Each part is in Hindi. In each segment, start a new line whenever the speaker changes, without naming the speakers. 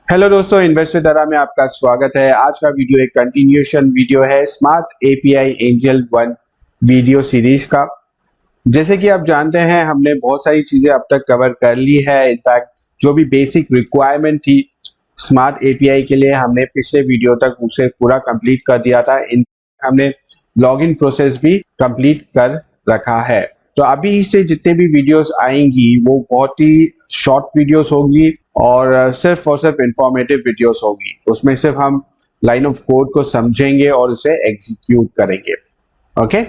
हेलो दोस्तों, इन्वेस्टर दरा में आपका स्वागत है। आज का वीडियो एक कंटिन्यूएशन वीडियो है smart API angel one video series का। जैसे कि आप जानते हैं, हमने बहुत सारी चीजें अब तक कवर कर ली है। इनफैक्ट जो भी बेसिक रिक्वायरमेंट थी स्मार्ट एपीआई के लिए, हमने पिछले वीडियो तक उसे पूरा कंप्लीट कर दिया था। हमने लॉगिन प्रोसेस भी कंप्लीट कर रखा है। तो अभी से जितने भी वीडियोस आएंगी वो बहुत ही शॉर्ट वीडियोस होगी और सिर्फ इंफॉर्मेटिव वीडियोस होगी। उसमें सिर्फ हम लाइन ऑफ कोड को समझेंगे और उसे एग्जीक्यूट करेंगे। ओके,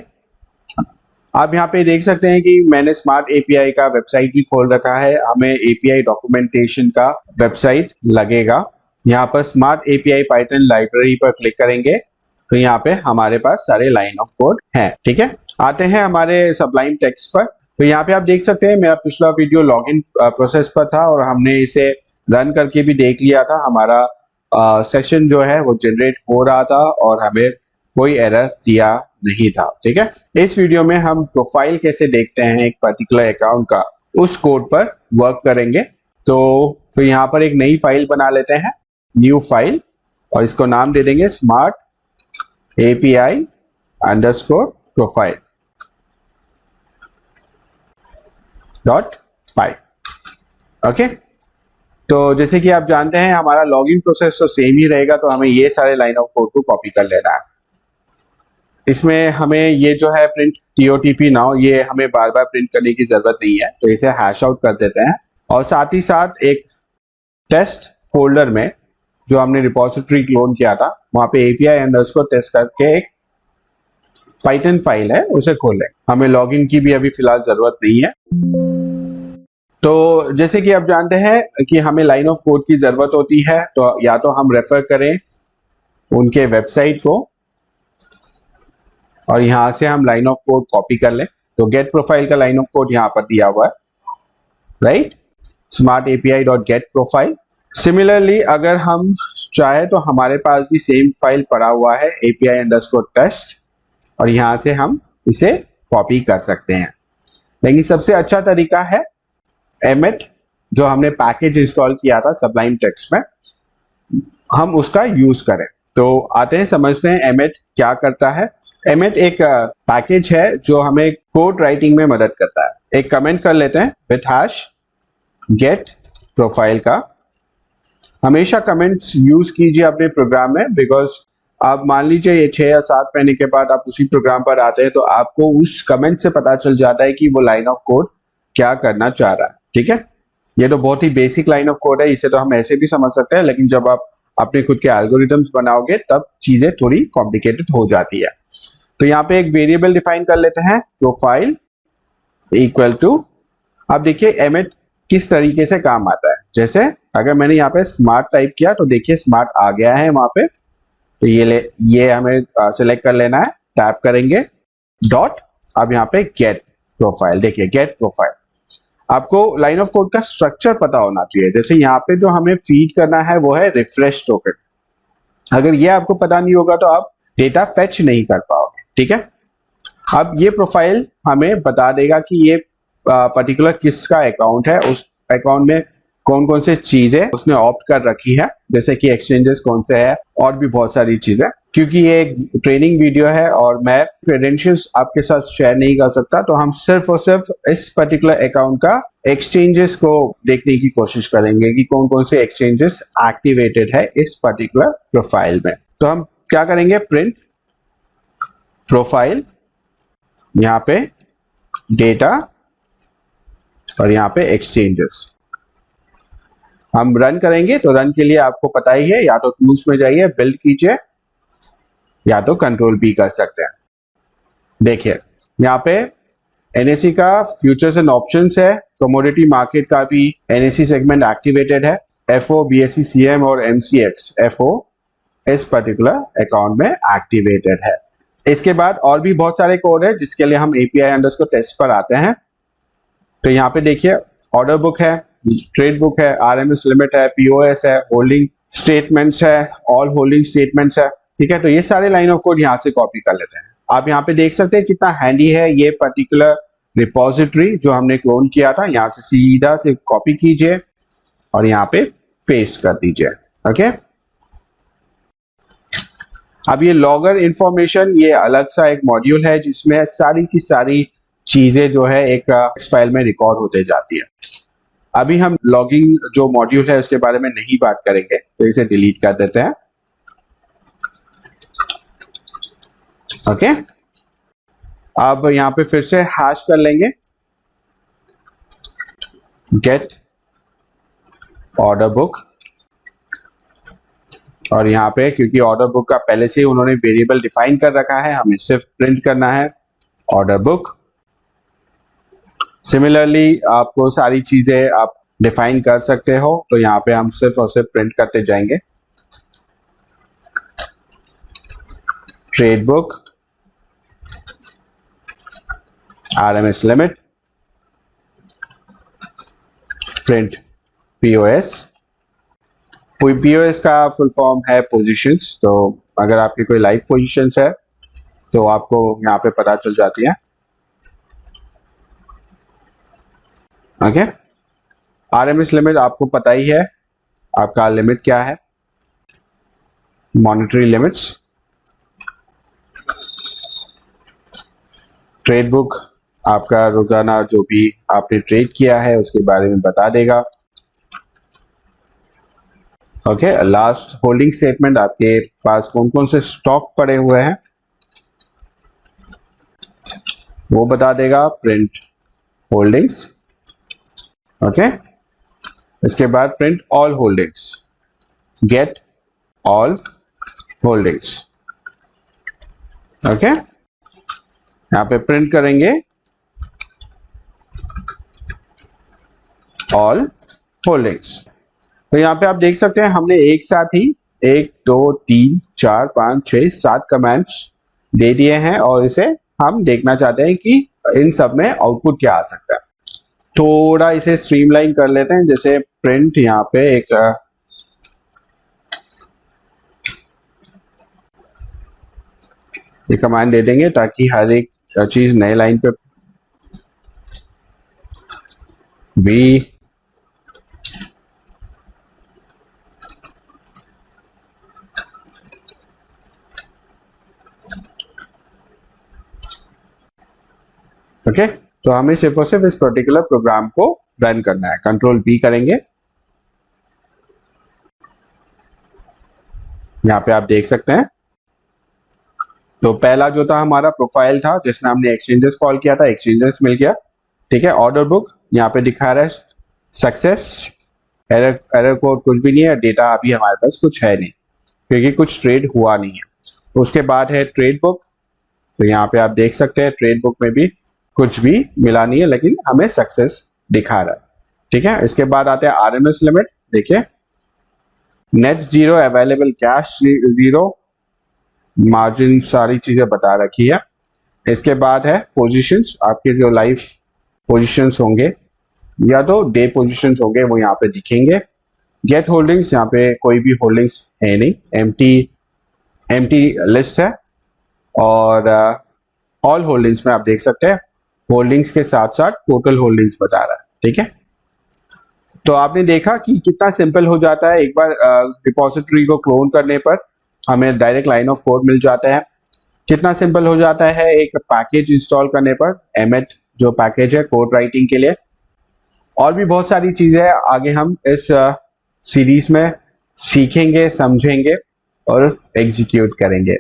आप यहाँ पे देख सकते हैं कि मैंने स्मार्ट एपीआई का वेबसाइट भी खोल रखा है। हमें एपीआई डॉक्यूमेंटेशन का वेबसाइट लगेगा। यहाँ पर स्मार्ट एपीआई पाइथन लाइब्रेरी पर क्लिक करेंगे तो यहाँ पे हमारे पास सारे लाइन ऑफ कोड हैं। ठीक है, आते हैं हमारे सबलाइम टेक्स्ट पर। तो यहाँ पे आप देख सकते हैं मेरा पिछला वीडियो लॉगिन प्रोसेस पर था और हमने इसे रन करके भी देख लिया था। हमारा सेशन जो है वो जनरेट हो रहा था और हमें कोई एरर दिया नहीं था। ठीक है, इस वीडियो में हम प्रोफाइल कैसे देखते हैं एक पर्टिकुलर अकाउंट का, उस कोड पर वर्क करेंगे। तो यहाँ पर एक नई फाइल बना लेते हैं, न्यू फाइल, और इसको नाम दे देंगे smart API underscore profile .py। Okay, तो जैसे कि आप जानते हैं हमारा लॉगिन प्रोसेस तो सेम ही रहेगा, तो हमें ये सारे लाइन ऑफ कोड को कॉपी कर लेना है। इसमें हमें ये जो है प्रिंट TOTP नाउ, ये हमें बार बार प्रिंट करने की जरूरत नहीं है, तो इसे हैश आउट कर देते हैं। और साथ ही साथ एक टेस्ट फोल्डर में जो हमने रिपोजिटरी क्लोन किया था, वहां पे API अंडरस्कोर टेस्ट करके एक पाइथन फाइल है, उसे खोल लें। हमें लॉगिन की भी अभी फिलहाल जरूरत नहीं है। तो जैसे कि आप जानते हैं कि हमें लाइन ऑफ कोड की जरूरत होती है, तो या तो हम रेफर करें उनके वेबसाइट को और यहां से हम लाइन ऑफ कोड कॉपी कर लें। तो गेट प्रोफाइल का लाइन ऑफ कोड यहां पर दिया हुआ है, right, smart API dot get profile. Similarly अगर हम चाहे तो हमारे पास भी सेम फाइल पड़ा हुआ है API अंडरस्कोर टेस्ट, और यहां से हम इसे कॉपी कर सकते हैं। लेकिन सबसे अच्छा तरीका है एमेट, जो हमने पैकेज इंस्टॉल किया था सबलाइम टेक्स्ट में, हम उसका यूज करें। तो आते हैं, समझते हैं एमेट क्या करता है। एमेट एक पैकेज है जो हमें कोड राइटिंग में मदद करता है। एक कमेंट कर लेते हैं विथ हैश गेट प्रोफाइल का। हमेशा कमेंट्स यूज कीजिए अपने प्रोग्राम में, बिकॉज आप मान लीजिए ये 6 या 7 महीने के बाद आप उसी प्रोग्राम पर आते हैं तो आपको उस कमेंट से पता चल जाता है कि वो लाइन ऑफ कोड क्या करना चाह रहा है। ठीक है, ये तो बहुत ही बेसिक लाइन ऑफ कोड है, इसे तो हम ऐसे भी समझ सकते हैं, लेकिन जब आप अपने खुद के एल्गोरिथम्स बनाओगे तब चीजें थोड़ी कॉम्प्लिकेटेड हो जाती है। तो यहाँ पे एक वेरिएबल डिफाइन कर लेते हैं, प्रोफाइल इक्वल टू। अब देखिए एमेट किस तरीके से काम आता है। जैसे अगर मैंने यहाँ पे स्मार्ट टाइप किया तो देखिए स्मार्ट आ गया है वहां पे। तो ये हमें सिलेक्ट कर लेना है, टैप करेंगे डॉट, अब यहाँ पे गेट प्रोफाइल। देखिए गेट प्रोफाइल, आपको लाइन ऑफ कोड का स्ट्रक्चर पता होना चाहिए। जैसे यहाँ पे जो हमें फीड करना है वो है रिफ्रेश टोकन। अगर ये आपको पता नहीं होगा तो आप डेटा फेच नहीं कर पाओगे। ठीक है, अब ये प्रोफाइल हमें बता देगा कि ये पर्टिकुलर किसका अकाउंट है, उस अकाउंट में कौन कौन से चीजें उसने ऑप्ट कर रखी है, जैसे कि एक्सचेंजेस कौन से है और भी बहुत सारी चीजें। क्योंकि ये एक ट्रेनिंग वीडियो है और मैं क्रेडेंशियल्स आपके साथ शेयर नहीं कर सकता, तो हम सिर्फ और सिर्फ इस पर्टिकुलर अकाउंट का एक्सचेंजेस को देखने की कोशिश करेंगे कि कौन कौन से एक्सचेंजेस एक्टिवेटेड है इस पर्टिकुलर प्रोफाइल में। तो हम क्या करेंगे, प्रिंट प्रोफाइल, यहाँ पे डेटा और यहाँ पे एक्सचेंजेस। हम रन करेंगे, तो रन के लिए आपको पता ही है, या तो टूल्स में जाइए, बिल्ड कीजिए, या तो कंट्रोल B कर सकते हैं। देखिए यहाँ पे NSE का फ्यूचर्स एंड ऑप्शंस है, कमोडिटी मार्केट का भी NSE सेगमेंट एक्टिवेटेड है, FO BSE CM और MCX FO इस पर्टिकुलर अकाउंट में एक्टिवेटेड है। इसके बाद और भी बहुत सारे कोड है जिसके लिए हम API अंडरस्कोर टेस्ट पर आते हैं। तो यहाँ पे देखिए ऑर्डर बुक है, ट्रेड बुक है, RMS लिमिट है, POS है, होल्डिंग स्टेटमेंट्स है, ऑल होल्डिंग स्टेटमेंट्स है। ठीक है, तो ये सारे लाइन ऑफ कोड यहाँ से कॉपी कर लेते हैं। आप यहाँ पे देख सकते हैं कितना हैंडी है ये पर्टिकुलर रिपोजिटरी जो हमने क्लोन किया था। यहाँ से सीधा से कॉपी कीजिए और यहाँ पे पेस्ट कर दीजिए। ओके। अब ये लॉगर इंफॉर्मेशन ये अलग सा एक मॉड्यूल है जिसमें सारी की सारी चीजें जो है एक फाइल में रिकॉर्ड होते जाती है। अभी हम लॉगिंग जो मॉड्यूल है उसके बारे में नहीं बात करेंगे, तो इसे डिलीट कर देते हैं। ओके, अब यहां पे फिर से हैश कर लेंगे गेट ऑर्डर बुक, और यहाँ पे क्योंकि ऑर्डर बुक का पहले से ही उन्होंने वेरिएबल डिफाइन कर रखा है, हमें सिर्फ प्रिंट करना है ऑर्डर बुक। सिमिलरली आपको सारी चीजें आप डिफाइन कर सकते हो, तो यहाँ पे हम सिर्फ और सिर्फ प्रिंट करते जाएंगे trade book RMS limit print POS। POS का फुल फॉर्म है पोजीशंस, तो अगर आपकी कोई लाइव पोजीशंस है तो आपको यहाँ पे पता चल जाती है। ओके, RMS लिमिट आपको पता ही है आपका लिमिट क्या है, मॉनेटरी लिमिट्स। ट्रेड बुक आपका रोजाना जो भी आपने ट्रेड किया है उसके बारे में बता देगा। ओके, लास्ट होल्डिंग स्टेटमेंट, आपके पास कौन कौन से स्टॉक पड़े हुए हैं वो बता देगा, प्रिंट होल्डिंग्स। ओके, इसके बाद print all holdings, get all holdings. Okay, यहाँ पे प्रिंट करेंगे ऑल होल्डिंग्स। तो यहाँ पे आप देख सकते हैं हमने एक साथ ही 1 2 3 4 5 6 7 कमांड्स दे दिए हैं, और इसे हम देखना चाहते हैं कि इन सब में आउटपुट क्या आ सकता है। थोड़ा इसे स्ट्रीमलाइन कर लेते हैं, जैसे प्रिंट यहाँ पे एक ये कमांड दे देंगे ताकि हर एक चीज नए लाइन पे भी ओके। तो हमें सिर्फ और सिर्फ इस पर्टिकुलर प्रोग्राम को रन करना है, कंट्रोल B करेंगे। यहाँ पे आप देख सकते हैं, तो पहला जो था हमारा प्रोफाइल था जिसमें हमने एक्सचेंजेस कॉल किया था, एक्सचेंजेस मिल गया। ठीक है, ऑर्डर बुक यहाँ पे दिखा रहा है सक्सेस, एरर कोड कुछ भी नहीं है, डेटा अभी हमारे पास कुछ है नहीं क्योंकि कुछ ट्रेड हुआ नहीं है। उसके बाद है ट्रेड बुक, तो यहाँ पे आप देख सकते हैं ट्रेड बुक में भी कुछ भी मिला नहीं है, लेकिन हमें सक्सेस दिखा रहा है। ठीक है, इसके बाद आते हैं RMS लिमिट, देखिए net zero, available cash zero, margin सारी चीजें बता रखी है। इसके बाद है पोजीशंस, आपके जो लाइव पोजीशंस होंगे या तो डे पोजीशंस होंगे वो यहाँ पे दिखेंगे। गेट होल्डिंग्स, यहाँ पे कोई भी होल्डिंग्स है नहीं, एम्प्टी लिस्ट है। और ऑल होल्डिंग्स में आप देख सकते हैं होल्डिंग्स के साथ साथ टोटल होल्डिंग्स बता रहा है। ठीक है, तो आपने देखा कि कितना सिंपल हो जाता है। एक बार रिपोजिटरी को क्लोन करने पर हमें डायरेक्ट लाइन ऑफ कोड मिल जाता है। कितना सिंपल हो जाता है एक पैकेज इंस्टॉल करने पर, एमएट जो पैकेज है कोड राइटिंग के लिए। और भी बहुत सारी चीजें आगे हम इस सीरीज में सीखेंगे, समझेंगे और एग्जीक्यूट करेंगे।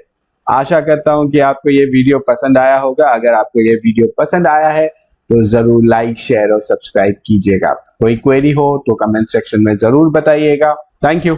आशा करता हूं कि आपको ये वीडियो पसंद आया होगा। अगर आपको ये वीडियो पसंद आया है तो जरूर लाइक, शेयर और सब्सक्राइब कीजिएगा। कोई क्वेरी हो तो कमेंट सेक्शन में जरूर बताइएगा। Thank you.